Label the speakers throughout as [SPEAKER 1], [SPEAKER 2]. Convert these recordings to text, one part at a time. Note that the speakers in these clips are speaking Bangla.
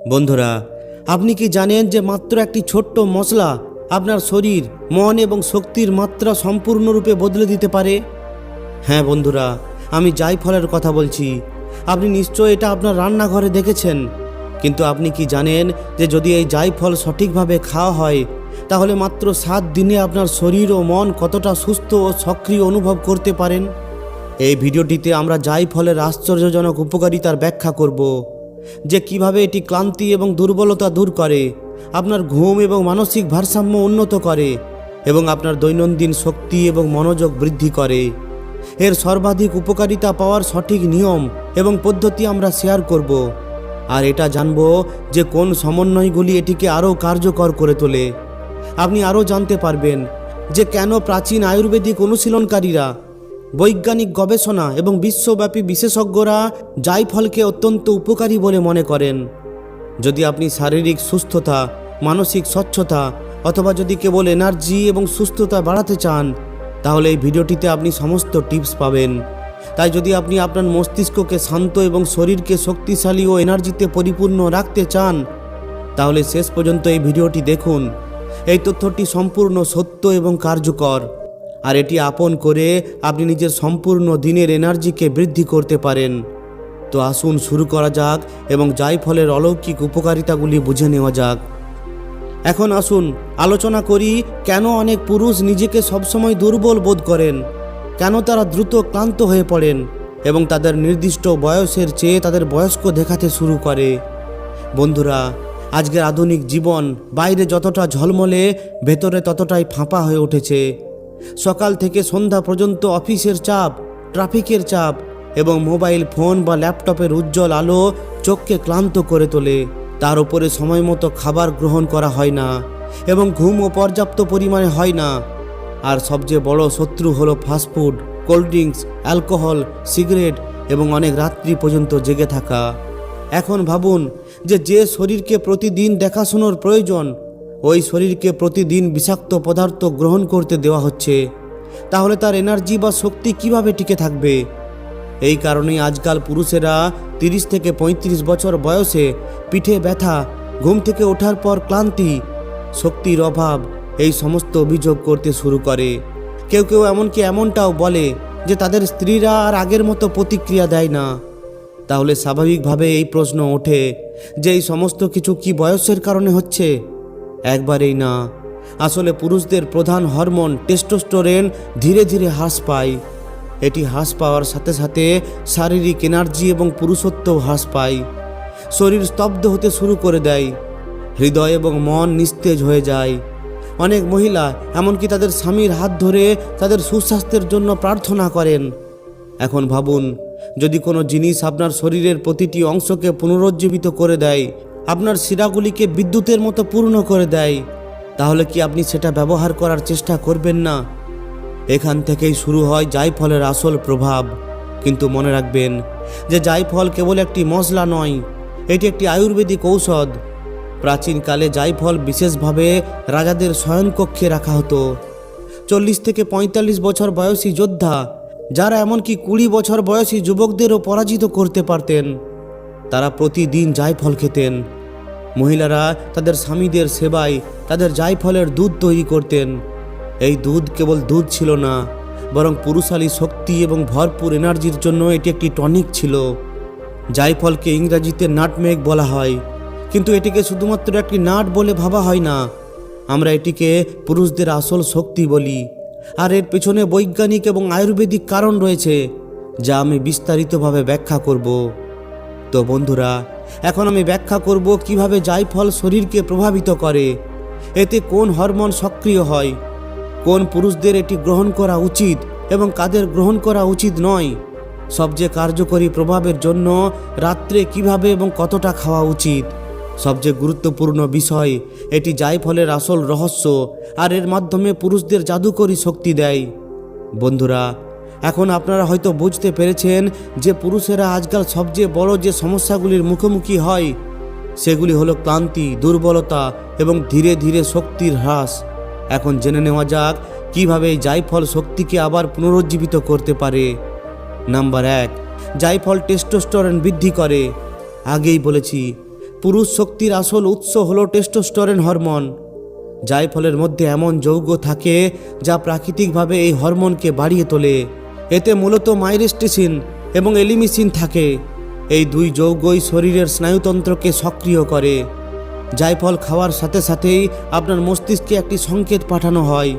[SPEAKER 1] বন্ধুরা, আপনি কি জানেন যে মাত্র একটি ছোট্ট মশলা আপনার শরীর, মন এবং শক্তির মাত্রা সম্পূর্ণরূপে বদলে দিতে পারে? হ্যাঁ বন্ধুরা, আমি জায়ফলের কথা বলছি। আপনি নিশ্চয় এটা আপনার রান্নাঘরে দেখেছেন, কিন্তু আপনি কি জানেন যে যদি এই জায়ফল সঠিকভাবে খাওয়া হয় তাহলে মাত্র 7 দিনে আপনার শরীর ও মন কতটা সুস্থ ও সক্রিয় অনুভব করতে পারেন? এই ভিডিওটিতে আমরা জায়ফলের আশ্চর্যজনক উপকারিতার ব্যাখ্যা করব, যে কিভাবে এটি ক্লান্তি এবং দুর্বলতা দূর করে, আপনার ঘুম এবং মানসিক ভারসাম্য উন্নত করে এবং আপনার দৈনন্দিন শক্তি এবং মনোযোগ বৃদ্ধি করে। এর সর্বাধিক উপকারিতা পাওয়ার সঠিক নিয়ম এবং পদ্ধতি আমরা শেয়ার করব, আর এটা জানব যে কোন সমন্বয়গুলি এটিকে আরও কার্যকর করে তোলে। আপনি আরও জানতে পারবেন যে কেন প্রাচীন আয়ুর্বেদিক অনুশীলনকারীরা, বৈজ্ঞানিক গবেষণা এবং বিশ্বব্যাপী বিশেষজ্ঞরা জায়ফলকে অত্যন্ত উপকারী বলে মনে করেন। যদি আপনি শারীরিক সুস্থতা, মানসিক স্বচ্ছতা অথবা যদি কেবল এনার্জি এবং সুস্থতা বাড়াতে চান, তাহলে এই ভিডিওটিতে আপনি সমস্ত টিপস পাবেন। তাই যদি আপনি আপনার মস্তিষ্ককে শান্ত এবং শরীরকে শক্তিশালী ও এনার্জিতে পরিপূর্ণ রাখতে চান, তাহলে শেষ পর্যন্ত এই ভিডিওটি দেখুন। এই তথ্যটি সম্পূর্ণ সত্য এবং কার্যকর, আর এটি আপন করে আপনি নিজের সম্পূর্ণ দিনের এনার্জিকে বৃদ্ধি করতে পারেন। তো আসুন শুরু করা যাক এবং জায়ফলের অলৌকিক উপকারিতাগুলি বুঝে নেওয়া যাক। এখন আসুন আলোচনা করি কেন অনেক পুরুষ নিজেকে সবসময় দুর্বল বোধ করেন, কেন তারা দ্রুত ক্লান্ত হয়ে পড়েন এবং তাদের নির্দিষ্ট বয়সের চেয়ে তাদের বয়স্ক দেখাতে শুরু করে। বন্ধুরা, আজকের আধুনিক জীবন বাইরে যতটা ঝলমলে, ভেতরে ততটাই ফাঁপা হয়ে উঠেছে। সকাল থেকে সন্ধ্যা পর্যন্ত অফিসের চাপ, ট্রাফিকের চাপ এবং মোবাইল ফোন বা ল্যাপটপের উজ্জ্বল আলো চোখকে ক্লান্ত করে তোলে। তার উপরে সময় মতো খাবার গ্রহণ করা হয় না এবং ঘুমও পর্যাপ্ত পরিমাণে হয় না। আর সবচেয়ে বড় শত্রু হলো fast food, cold drinks, alcohol, cigarette এবং অনেক রাত্রি পর্যন্ত জেগে থাকা। এখন ভাবুন যে শরীরকে প্রতিদিন দেখাশোনার প্রয়োজন, ওই শরীরকে প্রতিদিন বিষাক্ত পদার্থ গ্রহণ করতে দেওয়া হচ্ছে, তাহলে তার এনার্জি বা শক্তি কিভাবে টিকে থাকবে? এই কারণেই আজকাল পুরুষেরা 30 থেকে 35 বছর বয়সে পিঠে ব্যথা, ঘুম থেকে ওঠার পর ক্লান্তি, শক্তির অভাব এই সমস্ত অভিযোগ করতে শুরু করে। কেউ কেউ এমনকি এমনটাও বলে যে তাদের স্ত্রীরা আর আগের মতো প্রতিক্রিয়া দেয় না। তাহলে স্বাভাবিকভাবে এই প্রশ্ন ওঠে যে এই সমস্ত কিছু কি বয়সের কারণে হচ্ছে? একবারেই না। আসলে পুরুষদের প্রধান হরমোন টেস্টোস্টেরন ধীরে ধীরে হ্রাস পায়। এটি হ্রাস পাওয়ার সাথে সাথে শারীরিক এনার্জি এবং পুরুষত্বও হ্রাস পায়। শরীর স্তব্ধ হতে শুরু করে দেয়, হৃদয় এবং মন নিস্তেজ হয়ে যায়। অনেক মহিলা এমনকি তাদের স্বামীর হাত ধরে তাদের সুস্বাস্থ্যের জন্য প্রার্থনা করেন। এখন ভাবুন, যদি কোনো জিনিস আপনার শরীরের প্রতিটি অংশকে পুনরুজ্জীবিত করে দেয়, আপনার শিরাগুলিকে বিদ্যুতের মতো পূর্ণ করে দেয়, তাহলে কি আপনি সেটা ব্যবহার করার চেষ্টা করবেন না? এখান থেকেই শুরু হয় জায়ফলের আসল প্রভাব। কিন্তু মনে রাখবেন যে জায়ফল কেবল একটি মশলা নয়, এটি একটি আয়ুর্বেদিক ঔষধ। প্রাচীনকালে জায়ফল বিশেষভাবে রাজাদের শয়নকক্ষে রাখা হতো। 40 থেকে 45 বছর বয়সী যোদ্ধা, যারা এমনকি 20 বছর বয়সী যুবকদেরও পরাজিত করতে পারতেন, তারা প্রতিদিন জায়ফল খেতেন। মহিলারা তাদের স্বামীদের সেবায় তাদের জায়ফলের দুধ তৈরি করতেন। এই দুধ কেবল দুধ ছিল না, বরং পুরুষালী শক্তি এবং ভরপুর এনার্জির জন্য এটি একটি টনিক ছিল। জায়ফলকে ইংরেজিতে নাটমেগ বলা হয়, কিন্তু এটিকে শুধুমাত্র একটি নাট বলে ভাবা হয় না। আমরা এটিকে পুরুষদের আসল শক্তি বলি, আর এর পেছনে বৈজ্ঞানিক এবং আয়ুর্বেদিক কারণ রয়েছে, যা আমি বিস্তারিতভাবে ব্যাখ্যা করব। তো বন্ধুরা, এখন আমি ব্যাখ্যা করব কিভাবে জায়ফল শরীরকে প্রভাবিত করে, এতে কোন হরমোন সক্রিয় হয়, কোন পুরুষদের এটি গ্রহণ করা উচিত এবং কাদের গ্রহণ করা উচিত নয়, সবচেয়ে কার্যকরী প্রভাবের জন্য রাত্রে কিভাবে এবং কতটা খাওয়া উচিত। সবচেয়ে গুরুত্বপূর্ণ বিষয়, এটি জায়ফলের আসল রহস্য, আর এর মাধ্যমে পুরুষদের জাদুকরী শক্তি দেয়। বন্ধুরা, এখন আপনারা হয়তো বুঝতে পেরেছেন যে পুরুষেরা আজকাল সবচেয়ে বড় যে সমস্যাগুলির মুখোমুখি হয়, সেগুলি হলো ক্লান্তি, দুর্বলতা এবং ধীরে ধীরে শক্তির হ্রাস। এখন জেনে নেওয়া যাক কিভাবে এই জায়ফল শক্তিকে আবার পুনরুজ্জীবিত করতে পারে। নাম্বার 1, জায়ফল টেস্টোস্টেরন বৃদ্ধি করে। আগেই বলেছি, পুরুষ শক্তির আসল উৎস হলো টেস্টোস্টেরন হরমোন। জায়ফলের মধ্যে এমন যৌগ থাকে যা প্রাকৃতিকভাবে এই হরমোনকে বাড়িয়ে তোলে। এতে মূলত মাইরেস্টিসিন এবং এলিমিসিন থাকে। এই দুই যৌগই শরীরের স্নায়ুতন্ত্রকে সক্রিয় করে। জায়ফল খাওয়ার সাথে সাথেই আপনার মস্তিষ্কে একটি সংকেত পাঠানো হয়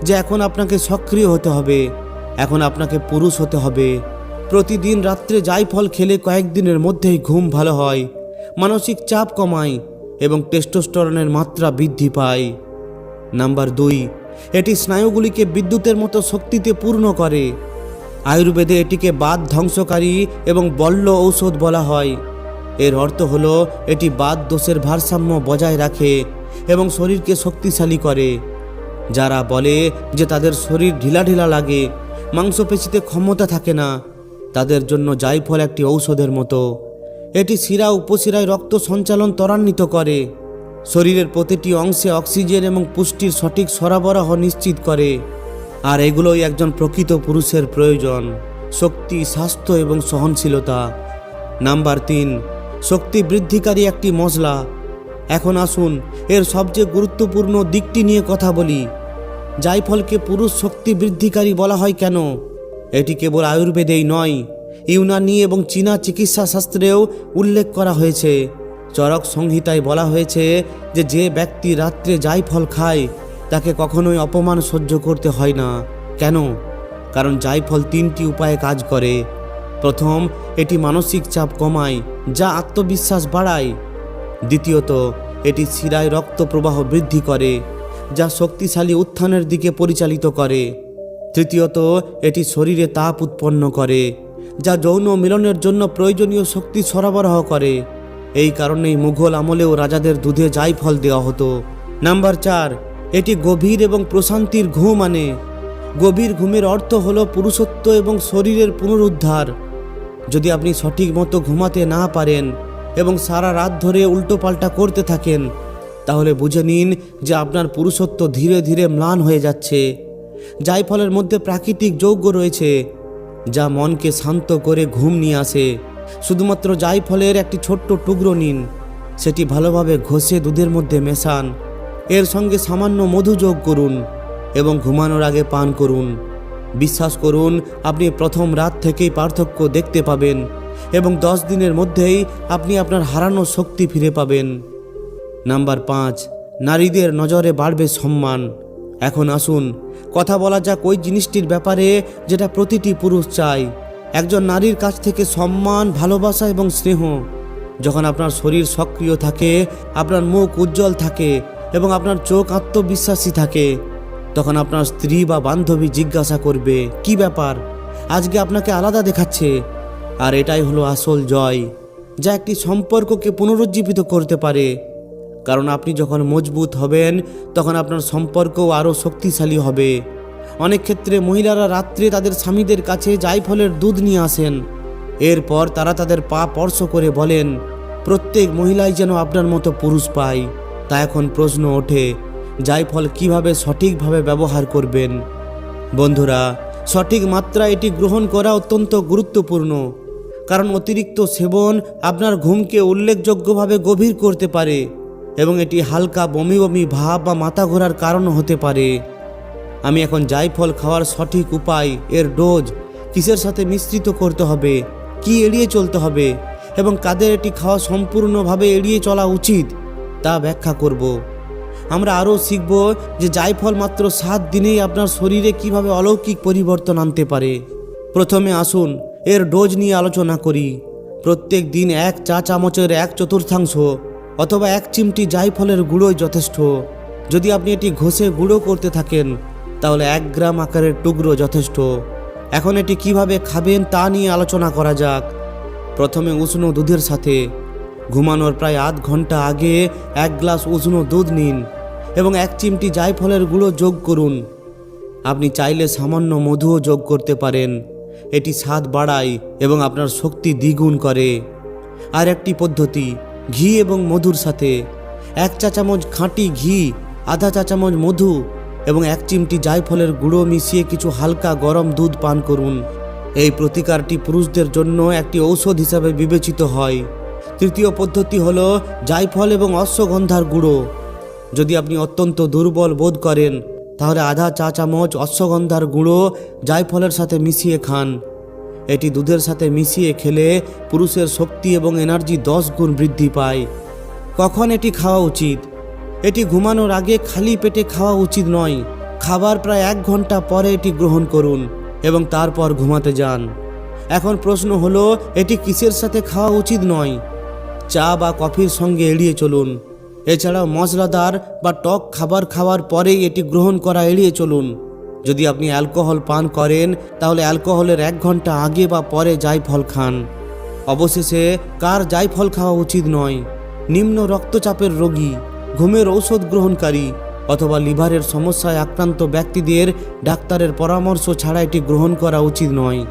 [SPEAKER 1] যে এখন আপনাকে সক্রিয় হতে হবে, এখন আপনাকে পুরুষ হতে হবে। প্রতিদিন রাত্রে জায়ফল খেলে কয়েকদিনের মধ্যেই ঘুম ভালো হয়, মানসিক চাপ কমায় এবং টেস্টোস্টেরনের মাত্রা বৃদ্ধি পায়। নাম্বার 2, এটি স্নায়ুগুলিকে বিদ্যুতের মতো শক্তিতে পূর্ণ করে। আয়ুর্বেদে এটিকে বাত ধ্বংসকারী এবং বল্য ঔষধ বলা হয়। এর অর্থ হলো এটি বাত দোষের ভারসাম্য বজায় রাখে এবং শরীরকে শক্তিশালী করে। যারা বলে যে তাদের শরীর ঢিলা ঢিলা লাগে, মাংসপেশিতে ক্ষমতা থাকে না, তাদের জন্য জায়ফল একটি ঔষধের মতো। এটি শিরা উপশিরায় রক্ত সঞ্চালন ত্বরান্বিত করে, শরীরের প্রতিটি অংশে অক্সিজেন এবং পুষ্টির সঠিক সরবরাহ নিশ্চিত করে। আর এগুলোই একজন প্রকৃত পুরুষের প্রয়োজন: শক্তি, স্বাস্থ্য এবং সহনশীলতা। নাম্বার 3, শক্তি বৃদ্ধিকারী একটি মশলা। এখন আসুন এর সবচেয়ে গুরুত্বপূর্ণ দিকটি নিয়ে কথা বলি। জায়ফলকে পুরুষ শক্তি বৃদ্ধিকারী বলা হয় কেন? এটি কেবল আয়ুর্বেদেই নয়, ইউনানি এবং চীনা চিকিৎসা শাস্ত্রেও উল্লেখ করা হয়েছে। চরক সংহিতায় বলা হয়েছে যে যে ব্যক্তি রাত্রে জায়ফল খায় তাকে কখনোই অপমান সহ্য করতে হয় না। কেন? কারণ জায়ফল 3টি উপায়ে কাজ করে। প্রথম, এটি মানসিক চাপ কমায়, যা আত্মবিশ্বাস বাড়ায়। দ্বিতীয়ত, এটি শিরায় রক্ত প্রবাহ বৃদ্ধি করে, যা শক্তিশালী উত্থানের দিকে পরিচালিত করে। তৃতীয়ত, এটি শরীরে তাপ উৎপন্ন করে, যা যৌন মিলনের জন্য প্রয়োজনীয় শক্তি সরবরাহ করে। এই কারণেই মুঘল আমলেও রাজাদের দুধে জায়ফল দেওয়া হতো। নাম্বার 4, এটি গভীর এবং প্রশান্তির ঘুম আনে। গভীর ঘুমের অর্থ হলো পুরুষত্ব এবং শরীরের পুনরুদ্ধার। যদি আপনি সঠিক মতো ঘুমাতে না পারেন এবং সারা রাত ধরে উল্টোপাল্টা করতে থাকেন, তাহলে বুঝে নিন যে আপনার পুরুষত্ব ধীরে ধীরে ম্লান হয়ে যাচ্ছে। জায়ফলের মধ্যে প্রাকৃতিক যৌগ রয়েছে যা মনকে শান্ত করে ঘুম নিয়ে আসে। শুধুমাত্র জায়ফলের একটি ছোট্ট টুকরো নিন, সেটি ভালোভাবে ঘষে দুধের মধ্যে মেশান, এর সঙ্গে সামান্য মধু যোগ করুন এবং ঘুমানোর আগে পান করুন। বিশ্বাস করুন, আপনি প্রথম রাত থেকেই পার্থক্য দেখতে পাবেন এবং 10 দিনের মধ্যেই আপনি আপনার হারানো শক্তি ফিরে পাবেন। নাম্বার 5, নারীদের নজরে বাড়বে সম্মান। এখন আসুন কথা বলা যাক ওই জিনিসটির ব্যাপারে যেটা প্রতিটি পুরুষ চায়, একজন নারীর কাছ থেকে সম্মান, ভালোবাসা এবং স্নেহ। যখন আপনার শরীর সক্রিয় থাকে, আপনার মুখ উজ্জ্বল থাকে এবং আপনার চোখ আত্মবিশ্বাসী থাকে, তখন আপনার স্ত্রী বা বান্ধবী জিজ্ঞাসা করবে, কি ব্যাপার, আজকে আপনাকে আলাদা দেখাচ্ছে। আর এটাই হলো আসল জয়, যা একটি সম্পর্ককে পুনরুজ্জীবিত করতে পারে। কারণ আপনি যখন মজবুত হবেন, তখন আপনার সম্পর্কও আরও শক্তিশালী হবে। অনেক ক্ষেত্রে মহিলারা রাত্রে তাদের স্বামীদের কাছে জায়ফলের দুধ নিয়ে আসেন। এরপর তারা তাদের পা স্পর্শ করে বলেন, প্রত্যেক মহিলাই যেন আপনার মতো পুরুষ পায়। তা এখন প্রশ্ন ওঠে, জায়ফল কিভাবে সঠিকভাবে ব্যবহার করবেন? বন্ধুরা, সঠিক মাত্রায় এটি গ্রহণ করা অত্যন্ত গুরুত্বপূর্ণ, কারণ অতিরিক্ত সেবন আপনার ঘুমকে উল্লেখযোগ্যভাবে গভীর করতে পারে এবং এটি হালকা বমি বমি ভাব বা মাথা ঘোরার কারণও হতে পারে। আমি এখন জায়ফল খাওয়ার সঠিক উপায়, এর ডোজ, কিসের সাথে মিশ্রিত করতে হবে, কি এড়িয়ে চলতে হবে এবং কাদের এটি খাওয়া সম্পূর্ণভাবে এড়িয়ে চলা উচিত তা ব্যাখ্যা করব। আমরা আরও শিখব যে জায়ফল মাত্র 7 দিনেই আপনার শরীরে কিভাবে অলৌকিক পরিবর্তন আনতে পারে। প্রথমে আসুন এর ডোজ নিয়ে আলোচনা করি। প্রত্যেক দিন 1 চা চামচের 1/4 অথবা 1 চিমটি জায়ফলের গুঁড়োই যথেষ্ট। যদি আপনি এটি ঘষে গুঁড়ো করতে থাকেন, তাহলে 1 গ্রাম আকারের টুকরো যথেষ্ট। এখন এটি কিভাবে খাবেন তা নিয়ে আলোচনা করা যাক। প্রথমে উষ্ণ দুধের সাথে ঘুমানোর প্রায় আধ ঘন্টা আগে 1 গ্লাস উষ্ণ দুধ নিন এবং 1 চিমটি জায়ফলের গুঁড়ো যোগ করুন। আপনি চাইলে সামান্য মধুও যোগ করতে পারেন। এটি স্বাদ বাড়ায় এবং আপনার শক্তি দ্বিগুণ করে। আর একটি পদ্ধতি, ঘি এবং মধুর সাথে 1 চা চামচ খাঁটি ঘি, আধা চা চামচ মধু এবং 1 চিমটি জায়ফলের গুঁড়ো মিশিয়ে কিছু হালকা গরম দুধ পান করুন। এই প্রতিকারটি পুরুষদের জন্য একটি ঔষধ হিসাবে বিবেচিত হয়। তৃতীয় পদ্ধতি হলো জায়ফল এবং অশ্বগন্ধার গুঁড়ো। যদি আপনি অত্যন্ত দুর্বল বোধ করেন তাহলে আধা চা চামচ অশ্বগন্ধার গুঁড়ো জায়ফলের সাথে মিশিয়ে খান। এটি দুধের সাথে মিশিয়ে খেলে পুরুষের শক্তি এবং এনার্জি 10 গুণ বৃদ্ধি পায়। কখন এটি খাওয়া উচিত? এটি ঘুমানোর আগে খালি পেটে খাওয়া উচিত নয়। খাবার প্রায় 1 ঘন্টা পরে এটি গ্রহণ করুন এবং তারপর ঘুমাতে যান। এখন প্রশ্ন হলো, এটি কিসের সাথে খাওয়া উচিত নয়? চা বা কফির সঙ্গে এড়িয়ে চলুন। এছাড়াও মশলাদার বা টক খাবার খাওয়ার পরেই এটি গ্রহণ করা এড়িয়ে চলুন। যদি আপনি অ্যালকোহল পান করেন তাহলে অ্যালকোহলের 1 ঘন্টা আগে বা পরে জায়ফল খান। অবশেষে কার জায়ফল খাওয়া উচিত নয়? নিম্ন রক্তচাপের রোগী, ঘুমের ঔষধ গ্রহণকারী অথবা লিভারের সমস্যায় আক্রান্ত ব্যক্তিদের ডাক্তারের পরামর্শ ছাড়া এটি গ্রহণ করা উচিত নয়।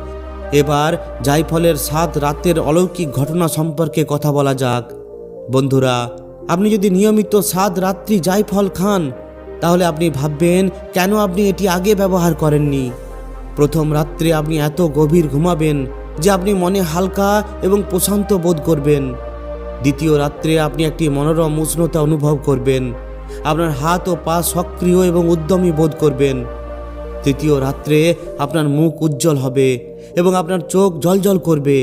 [SPEAKER 1] এবার জায়ফলের 7 রাতের অলৌকিক ঘটনা সম্পর্কে কথা বলা যাক। বন্ধুরা, আপনি যদি নিয়মিত 7 রাত্রি জায়ফল খান তাহলে আপনি ভাববেন কেন আপনি এটি আগে ব্যবহার করেননি। প্রথম রাত্রে আপনি এত গভীর ঘুমাবেন যে আপনি মনে হালকা এবং প্রশান্ত বোধ করবেন। দ্বিতীয় রাত্রে আপনি একটি মনোরম উষ্ণতা অনুভব করবেন। আপনার হাত ও পা সক্রিয় এবং উদ্যমী বোধ করবেন। তৃতীয় রাত্রে আপনার মুখ উজ্জ্বল হবে এবং আপনার চোখ জ্বলজ্বল করবে।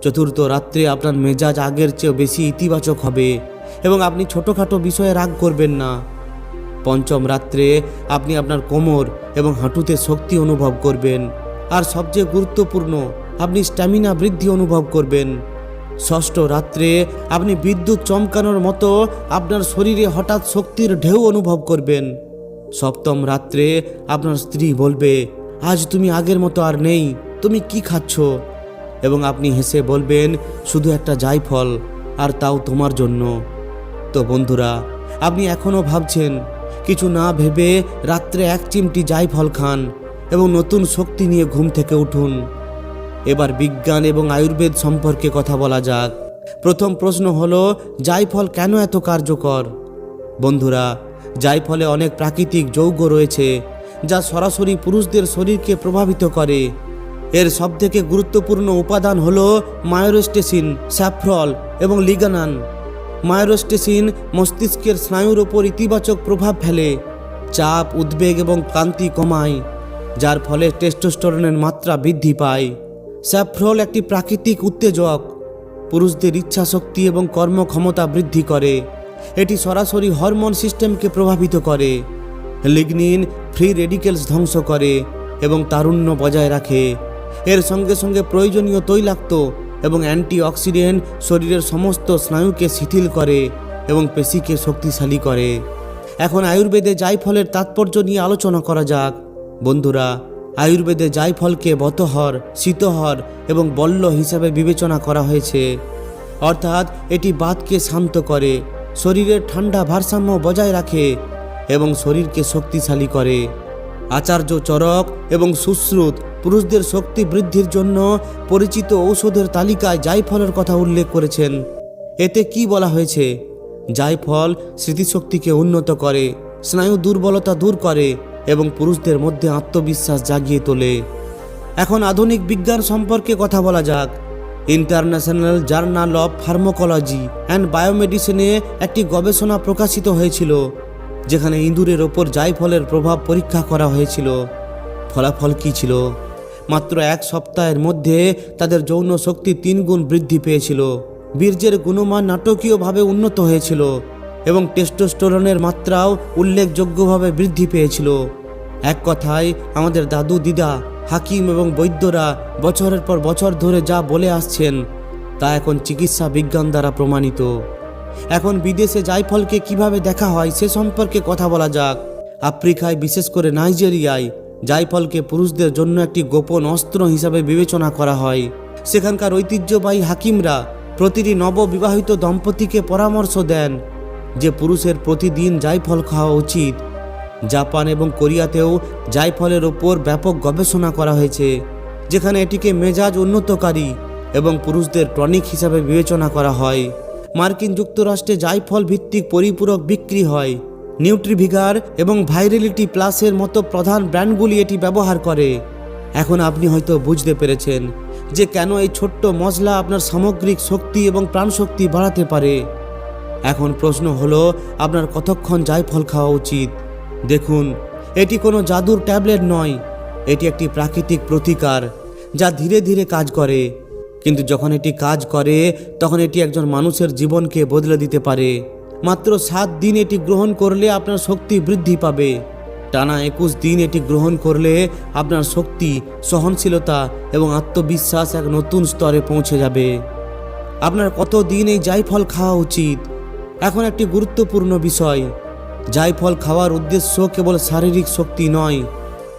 [SPEAKER 1] চতুর্থ রাত্রে আপনার মেজাজ আগের চেয়ে বেশি ইতিবাচক হবে এবং আপনি ছোটোখাটো বিষয়ে রাগ করবেন না। পঞ্চম রাত্রে আপনি আপনার কোমর এবং হাঁটুতে শক্তি অনুভব করবেন, আর সবচেয়ে গুরুত্বপূর্ণ, আপনি স্ট্যামিনা বৃদ্ধি অনুভব করবেন। ষষ্ঠ রাত্রে আপনি বিদ্যুৎ চমকানোর মতো আপনার শরীরে হঠাৎ শক্তির ঢেউ অনুভব করবেন। সপ্তম রাত্রে আপনার স্ত্রী বলবে, আজ তুমি আগের মতো আর নেই, তুমি কি খাচ্ছ? এবং আপনি হেসে বলবেন, শুধু একটা জায়ফল, আর তাও তোমার জন্য। তো বন্ধুরা, আপনি এখনও ভাবছেন? কিছু না ভেবে রাত্রে 1 চিমটি জায়ফল খান এবং নতুন শক্তি নিয়ে ঘুম থেকে উঠুন। এবার বিজ্ঞান এবং আয়ুর্বেদ সম্পর্কে কথা বলা যাক। প্রথম প্রশ্ন হলো, জায়ফল কেন এত কার্যকর? বন্ধুরা, জায়ফলে অনেক প্রাকৃতিক যৌগ রয়েছে যা সরাসরি পুরুষদের শরীরকে প্রভাবিত করে। এর সবথেকে গুরুত্বপূর্ণ উপাদান হলো মায়োস্টেসিন, স্যাফ্রল এবং লিগানান। মায়োস্টেসিন মস্তিষ্কের স্নায়ুর ওপর ইতিবাচক প্রভাব ফেলে, চাপ, উদ্বেগ এবং ক্লান্তি কমায়, যার ফলে টেস্টোস্টেরনের মাত্রা বৃদ্ধি পায়। স্যাফ্রল একটি প্রাকৃতিক উত্তেজক, পুরুষদের ইচ্ছাশক্তি এবং কর্মক্ষমতা বৃদ্ধি করে। এটি সরাসরি হরমোন সিস্টেমকে প্রভাবিত করে। লিগনিন ফ্রি রেডিকেলস ধ্বংস করে এবং তারুণ্য বজায় রাখে। এর সঙ্গে সঙ্গে প্রয়োজনীয় তৈলাক্ত এবং অ্যান্টিঅক্সিডেন্ট শরীরের সমস্ত স্নায়ুকে শিথিল করে এবং পেশিকে শক্তিশালী করে। এখন আয়ুর্বেদে জায়ফলের তাৎপর্য নিয়ে আলোচনা করা যাক। বন্ধুরা, আয়ুর্বেদে জায়ফলকে বতহর, শীতহর এবং বল্য হিসাবে বিবেচনা করা হয়েছে। অর্থাৎ এটি বাতকে শান্ত করে, শরীরের ঠান্ডা ভারসাম্য বজায় রাখে এবং শরীরকে শক্তিশালী করে। আচার্য চরক এবং সুশ্রুত পুরুষদের শক্তি বৃদ্ধির জন্য পরিচিত ঔষধের তালিকায় জায়ফলের কথা উল্লেখ করেছেন। এতে কি বলা হয়েছে? জায়ফল স্মৃতিশক্তিকে উন্নত করে, স্নায়ু দুর্বলতা দূর করে এবং পুরুষদের মধ্যে আত্মবিশ্বাস জাগিয়ে তোলে। এখন আধুনিক বিজ্ঞান সম্পর্কে কথা বলা যাক। International journal of pharmacology and বায়োমেডিসিনে একটি গবেষণা প্রকাশিত হয়েছিল যেখানে ইঁদুরের ওপর জায়ফলের প্রভাব পরীক্ষা করা হয়েছিল। ফলাফল কী ছিল? মাত্র 1 সপ্তাহের মধ্যে তাদের যৌন শক্তি 3 গুণ বৃদ্ধি পেয়েছিল, বীর্যের গুণমান নাটকীয়ভাবে উন্নত হয়েছিল এবং টেস্টোস্টেরনের মাত্রাও উল্লেখযোগ্যভাবে বৃদ্ধি পেয়েছিল। এক কথায়, আমাদের দাদু দিদা, হাকিম এবং বৈদ্যরা বছরের পর বছর ধরে যা বলে আসছেন তা এখন চিকিৎসা বিজ্ঞান দ্বারা প্রমাণিত। এখন বিদেশে জায়ফলকে কিভাবে দেখা হয় সে সম্পর্কে কথা বলা যাক। আফ্রিকায়, বিশেষ করে নাইজেরিয়ায়, জায়ফলকে পুরুষদের জন্য একটি গোপন অস্ত্র হিসাবে বিবেচনা করা হয়। সেখানকার ঐতিহ্যবাহী হাকিমরা প্রতিটি নববিবাহিত দম্পতিকে পরামর্শ দেন যে পুরুষের প্রতিদিন জায়ফল খাওয়া উচিত। জাপান এবং কোরিয়াতেও জায়ফলের ওপর ব্যাপক গবেষণা করা হয়েছে, যেখানে এটিকে মেজাজ উন্নতকারী এবং পুরুষদের টনিক হিসাবে বিবেচনা করা হয়। মার্কিন যুক্তরাষ্ট্রে জায়ফল ভিত্তিক পরিপূরক বিক্রি হয়। নিউট্রিভিগার এবং ভাইরালিটি প্লাসের মতো প্রধান ব্র্যান্ডগুলি এটি ব্যবহার করে। এখন আপনি হয়তো বুঝতে পেরেছেন যে কেন এই ছোট্ট মশলা আপনার সামগ্রিক শক্তি এবং প্রাণশক্তি বাড়াতে পারে। এখন প্রশ্ন হলো আপনার কতক্ষণ জায়ফল খাওয়া উচিত। দেখুন, এটি কোনো জাদুর ট্যাবলেট নয়, এটি একটি প্রাকৃতিক প্রতিকার যা ধীরে ধীরে কাজ করে। কিন্তু যখন এটি কাজ করে তখন এটি একজন মানুষের জীবনকে বদলে দিতে পারে। মাত্র 7 দিন এটি গ্রহণ করলে আপনার শক্তি বৃদ্ধি পাবে। টানা 21 দিন এটি গ্রহণ করলে আপনার শক্তি, সহনশীলতা এবং আত্মবিশ্বাস এক নতুন স্তরে পৌঁছে যাবে। আপনার কত দিন এই জায়ফল খাওয়া উচিত? এখন একটি গুরুত্বপূর্ণ বিষয়, জায়ফল খাওয়ার উদ্দেশ্য কেবল শারীরিক শক্তি নয়,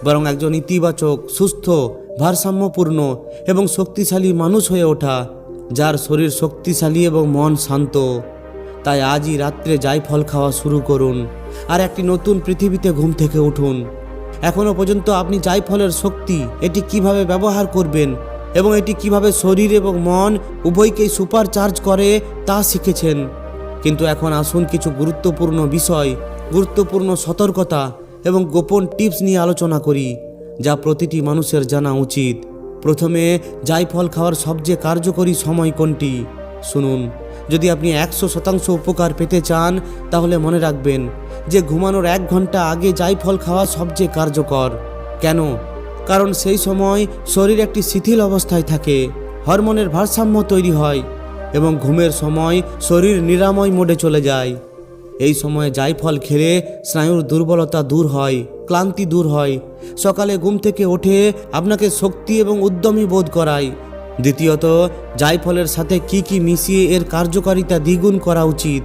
[SPEAKER 1] বরং একজন ইতিবাচক, সুস্থ, ভারসাম্যপূর্ণ এবং শক্তিশালী মানুষ হয়ে ওঠা, যার শরীর শক্তিশালী এবং মন শান্ত। তাই আজই রাত্রে জায়ফল খাওয়া শুরু করুন আর একটি নতুন পৃথিবীতে ঘুম থেকে উঠুন। এখনও পর্যন্ত আপনি জায়ফলের শক্তি, এটি কিভাবে ব্যবহার করবেন এবং এটি কিভাবে শরীর এবং মন উভয়কেই সুপার চার্জ করে তা শিখেছেন। কিন্তু এখন আসুন কিছু গুরুত্বপূর্ণ বিষয়, গুরুত্বপূর্ণ সতর্কতা এবং গোপন টিপস নিয়ে আলোচনা করি, যা প্রতিটি মানুষের জানা উচিত। প্রথমে, জায়ফল খাওয়ার সবচেয়ে কার্যকরী সময় কোনটি? শুনুন, যদি আপনি 100% উপকার পেতে চান তাহলে মনে রাখবেন যে ঘুমানোর 1 ঘন্টা আগে জায়ফল খাওয়া সবচেয়ে কার্যকর। কেন? কারণ সেই সময় শরীর একটি শিথিল অবস্থায় থাকে, হরমোনের ভারসাম্য তৈরি হয় এবং ঘুমের সময় শরীর নিরাময় মোডে চলে যায়। এই সময়ে জায়ফল খেলে স্নায়ুর দুর্বলতা দূর হয়, ক্লান্তি দূর হয়, সকালে ঘুম থেকে ওঠে আপনাকে শক্তি এবং উদ্যমী বোধ করায়। দ্বিতীয়ত, জায়ফলের সাথে কি মিশিয়ে এর কার্যকারিতা দ্বিগুণ করা উচিত।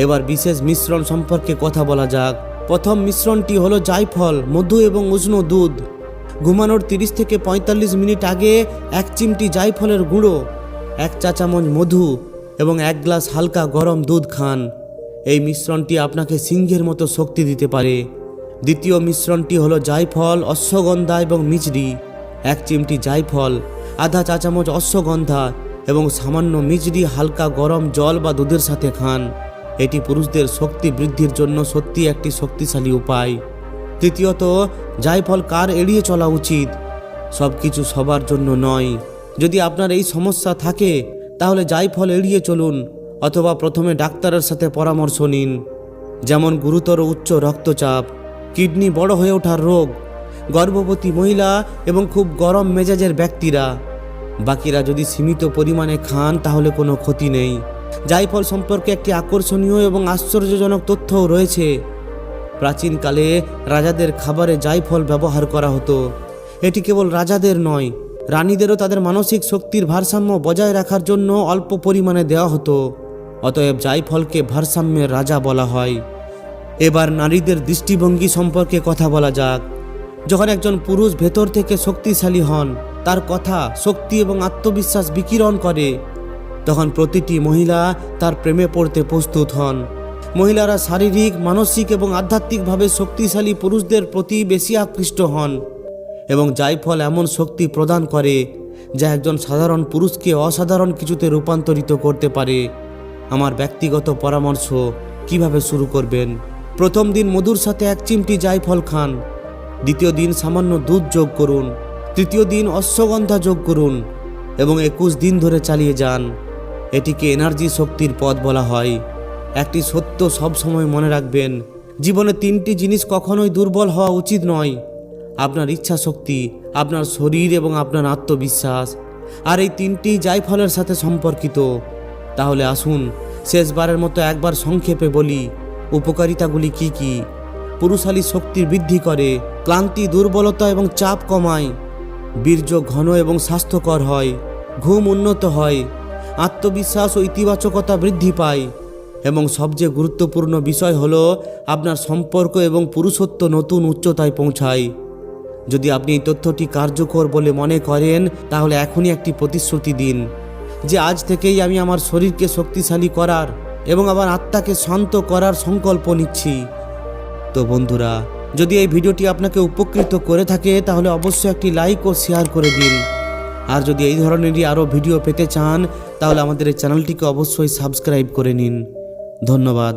[SPEAKER 1] এবার বিশেষ মিশ্রণ সম্পর্কে কথা বলা যাক। প্রথম মিশ্রণটি হলো জায়ফল, মধু এবং উষ্ণ দুধ। ঘুমানোর 30 থেকে 45 মিনিট আগে 1 চিমটি জায়ফলের গুঁড়ো, 1 চা চামচ মধু এবং 1 গ্লাস হালকা গরম দুধ খান। এই মিশ্রণটি আপনাকে সিংহের মতো শক্তি দিতে পারে। দ্বিতীয় মিশ্রণটি হলো জায়ফল, অশ্বগন্ধা এবং মিছরি। 1 চিমটি জায়ফল, আধা চা চামচ অশ্বগন্ধা এবং সামান্য মিছরি হালকা গরম জল বা দুধের সাথে খান। এটি পুরুষদের শক্তি বৃদ্ধির জন্য সত্যি একটি শক্তিশালী উপায়। তৃতীয়ত, জায়ফল কার এড়িয়ে চলা উচিত? সব কিছু সবার জন্য নয়। যদি আপনার এই সমস্যা থাকে তাহলে জায়ফল এড়িয়ে চলুন, অথবা প্রথমে ডাক্তারের সাথে পরামর্শ নিন। যেমন গুরুতর উচ্চ রক্তচাপ, কিডনি বড় হয়ে ওঠার রোগ, গর্ভবতী মহিলা এবং খুব গরম মেজাজের ব্যক্তিরা। বাকিরা যদি সীমিত পরিমাণে খান তাহলে কোনো ক্ষতি নেই। জায়ফল সম্পর্কে একটি আকর্ষণীয় এবং আশ্চর্যজনক তথ্যও রয়েছে। প্রাচীনকালে রাজাদের খাবারে জায়ফল ব্যবহার করা হতো। এটি কেবল রাজাদের নয়, রানীদেরও তাদের মানসিক শক্তির ভারসাম্য বজায় রাখার জন্য অল্প পরিমাণে দেওয়া হতো। অতএব জায়ফলকে ভারসাম্যের রাজা বলা হয়। এবার নারীদের দৃষ্টিভঙ্গি সম্পর্কে কথা বলা যাক। যখন একজন পুরুষ ভেতর থেকে শক্তিশালী হন, তার কথা, শক্তি এবং আত্মবিশ্বাস বিকিরণ করে, তখন প্রতিটি মহিলা তার প্রেমে পড়তে প্রস্তুত হন। মহিলারা শারীরিক, মানসিক এবং আধ্যাত্মিকভাবে শক্তিশালী পুরুষদের প্রতি বেশি আকৃষ্ট হন এবং জায়ফল এমন শক্তি প্রদান করে যা একজন সাধারণ পুরুষকে অসাধারণ কিছুতে রূপান্তরিত করতে পারে। আমার ব্যক্তিগত পরামর্শ, কিভাবে শুরু করবেন? প্রথম দিন মধুর সাথে 1 চিমটি জায়ফল খান। দ্বিতীয় দিন সামান্য দুধ যোগ করুন। তৃতীয় দিন অশ্বগন্ধা যোগ করুন এবং 21 দিন ধরে চালিয়ে যান। এটিকে এনার্জি শক্তির পথ বলা হয়। একটি সত্য সবসময় মনে রাখবেন, জীবনে 3টি জিনিস কখনোই দুর্বল হওয়া উচিত নয়: আপনার ইচ্ছা শক্তি, আপনার শরীর এবং আপনার আত্মবিশ্বাস। আর এই 3টি জায়ফলের সাথে সম্পর্কিত। তাহলে আসুন শেষবারের মতো একবার সংক্ষেপে বলি উপকারিতাগুলি কি কি। পুরুষালী শক্তি বৃদ্ধি করে, ক্লান্তি, দুর্বলতা এবং চাপ কমায়, বীর্য ঘন এবং স্বাস্থ্যকর হয়, ঘুম উন্নত হয়, আত্মবিশ্বাস ও ইতিবাচকতা বৃদ্ধি পায় এবং সবচেয়ে গুরুত্বপূর্ণ বিষয় হলো আপনার সম্পর্ক এবং পুরুষত্ব নতুন উচ্চতায় পৌঁছায়। যদি আপনি এই তথ্যটি কার্যকর বলে মনে করেন তাহলে এখনই একটি প্রতিশ্রুতি দিন যে আজ থেকেই আমি আমার শরীরকে শক্তিশালী করার এবং আমার আত্মাকে শান্ত করার সংকল্প নিচ্ছি। তো বন্ধুরা, যদি এই ভিডিওটি আপনাকে উপকৃত করে থাকে তাহলে অবশ্যই একটি লাইক ও শেয়ার করে দিন। আর যদি এই ধরনেরই আরও ভিডিও পেতে চান তাহলে আমাদের এই চ্যানেলটিকে অবশ্যই সাবস্ক্রাইব করে নিন। ধন্যবাদ।